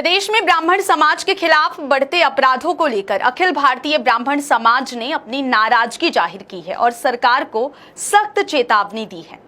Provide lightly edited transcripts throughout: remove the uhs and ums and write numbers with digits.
प्रदेश में ब्राह्मण समाज के खिलाफ बढ़ते अपराधों को लेकर अखिल भारतीय ब्राह्मण समाज ने अपनी नाराजगी जाहिर की है और सरकार को सख्त चेतावनी दी है।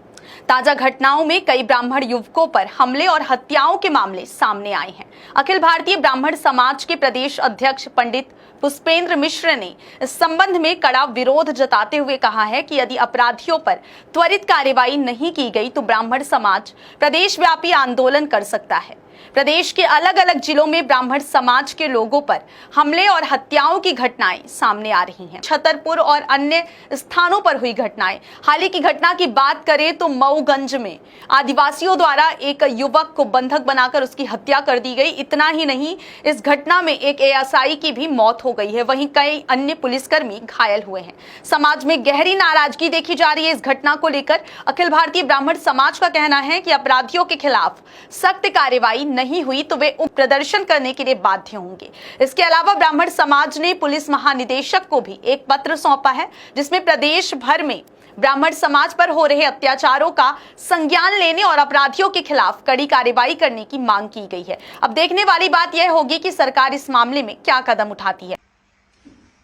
ताजा घटनाओं में कई ब्राह्मण युवकों पर हमले और हत्याओं के मामले सामने आए हैं। अखिल भारतीय ब्राह्मण समाज के प्रदेश अध्यक्ष पंडित पुष्पेंद्र मिश्र ने इस संबंध में कड़ा विरोध जताते हुए कहा है कि यदि अपराधियों पर त्वरित कार्रवाई नहीं की गई तो ब्राह्मण समाज प्रदेश व्यापी आंदोलन कर सकता है। प्रदेश के अलग अलग जिलों में ब्राह्मण समाज के लोगों पर हमले और हत्याओं की घटनाएं सामने आ रही हैं। छतरपुर और अन्य स्थानों पर हुई घटनाएं। हाल ही की घटना की बात करें तो मऊगंज में आदिवासियों द्वारा एक युवक को बंधक बनाकर उसकी हत्या कर दी गई। इतना ही नहीं, इस घटना में एक एएसआई की भी मौत हो गई है, वहीं कई अन्य पुलिसकर्मी घायल हुए हैं। समाज में गहरी नाराजगी देखी जा रही है इस घटना को लेकर। अखिल भारतीय ब्राह्मण समाज का कहना है कि अपराधियों के खिलाफ सख्त कार्रवाई नहीं हुई तो वे प्रदर्शन करने के लिए बाध्य होंगे। इसके अलावा ब्राह्मण समाज ने पुलिस महानिदेशक को भी एक पत्र सौंपा है, जिसमें प्रदेश भर में ब्राह्मण समाज पर हो रहे अत्याचारों का संज्ञान लेने और अपराधियों के खिलाफ कड़ी कार्रवाई करने की मांग की गई है। अब देखने वाली बात यह होगी कि सरकार इस मामले में क्या कदम उठाती है।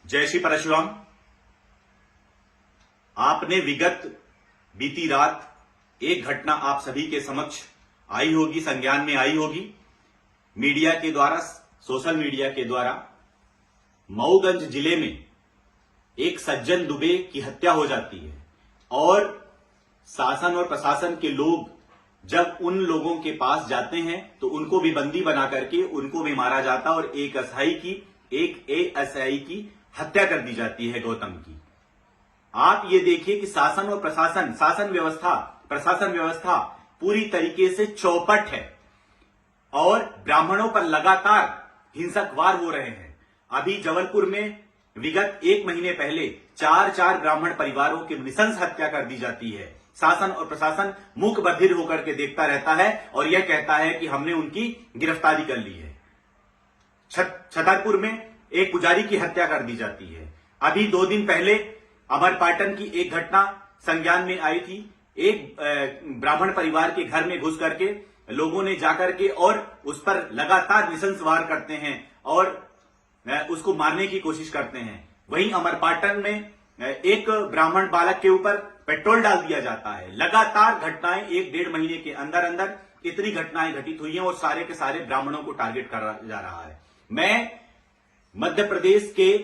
जय श्री परशुराम। आपने विगत बीती रात एक घटना आप सभी के समक्ष आई होगी, संज्ञान में आई होगी। मीडिया के द्वारा, सोशल मीडिया के द्वारा मऊगंज जिले में एक सज्जन दुबे की हत्या हो जाती है और शासन और प्रशासन के लोग जब उन लोगों के पास जाते हैं तो उनको भी बंदी बना करके उनको भी मारा जाता और एक एएसआई की हत्या कर दी जाती है, गौतम की। आप ये देखिए कि शासन और प्रशासन, प्रशासन व्यवस्था पूरी तरीके से चौपट है और ब्राह्मणों पर लगातार हिंसक वार हो रहे हैं। अभी जबलपुर में विगत एक महीने पहले चार ब्राह्मण परिवारों की नृशंस हत्या कर दी जाती है। शासन और प्रशासन मुख बधिर होकर के देखता रहता है और यह कहता है कि हमने उनकी गिरफ्तारी कर ली है। छतरपुर में एक पुजारी की हत्या कर दी जाती है। अभी 2 दिन पहले अमरपाटन की एक घटना संज्ञान में आई थी। एक ब्राह्मण परिवार के घर में घुस करके लोगों ने जाकर के और उस पर लगातार नृशंस वार करते हैं और उसको मारने की कोशिश करते हैं। वहीं अमरपाटन में एक ब्राह्मण बालक के ऊपर पेट्रोल डाल दिया जाता है। लगातार घटनाएं 1-1.5 महीने के अंदर अंदर इतनी घटनाएं घटित हुई हैं और सारे के सारे ब्राह्मणों को टारगेट करा जा रहा है। मैं मध्य प्रदेश के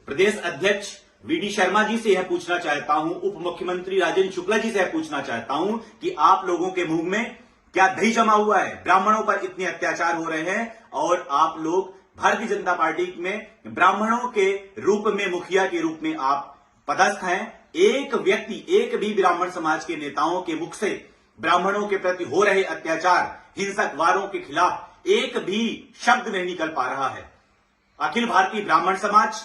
प्रदेश अध्यक्ष वीडी शर्मा जी से यह पूछना चाहता हूं, उप मुख्यमंत्री राजेंद्र शुक्ला जी से यह पूछना चाहता हूं कि आप लोगों के मुंह में क्या दही जमा हुआ है? ब्राह्मणों पर इतने अत्याचार हो रहे हैं और आप लोग भारतीय जनता पार्टी में ब्राह्मणों के रूप में, मुखिया के रूप में आप पदस्थ हैं। एक व्यक्ति, एक भी ब्राह्मण समाज के नेताओं के मुख से ब्राह्मणों के प्रति हो रहे अत्याचार, हिंसक वारों के खिलाफ एक भी शब्द नहीं निकल पा रहा है। अखिल भारतीय ब्राह्मण समाज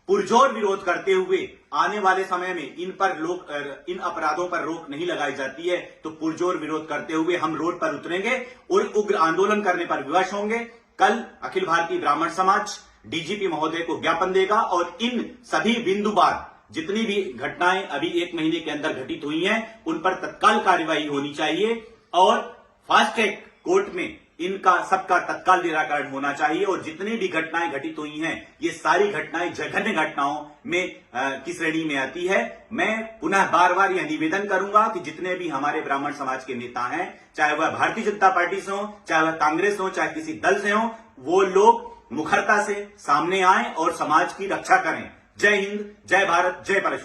पुरजोर विरोध करते हुए आने वाले समय में इन अपराधों पर रोक नहीं लगाई जाती है तो पुरजोर विरोध करते हुए हम रोड पर उतरेंगे और उग्र आंदोलन करने पर विवश होंगे। कल अखिल भारतीय ब्राह्मण समाज डीजीपी महोदय को ज्ञापन देगा और इन सभी बिंदुवार जितनी भी घटनाएं अभी 1 महीने के अंदर घटित हुई हैं उन पर तत्काल कार्रवाई होनी चाहिए और फास्ट ट्रैक कोर्ट में इनका सबका तत्काल निराकरण होना चाहिए। और जितनी भी घटनाएं घटित हुई हैं ये सारी घटनाएं जघन्य घटनाओं में की श्रेणी में आती है। मैं पुनः बार यह निवेदन करूंगा कि जितने भी हमारे ब्राह्मण समाज के नेता हैं, चाहे वह भारतीय जनता पार्टी से हो, चाहे वह कांग्रेस हो, चाहे किसी दल से हो, वो लोग मुखरता से सामने आए और समाज की रक्षा करें। जय हिंद, जय भारत, जय परशुराम।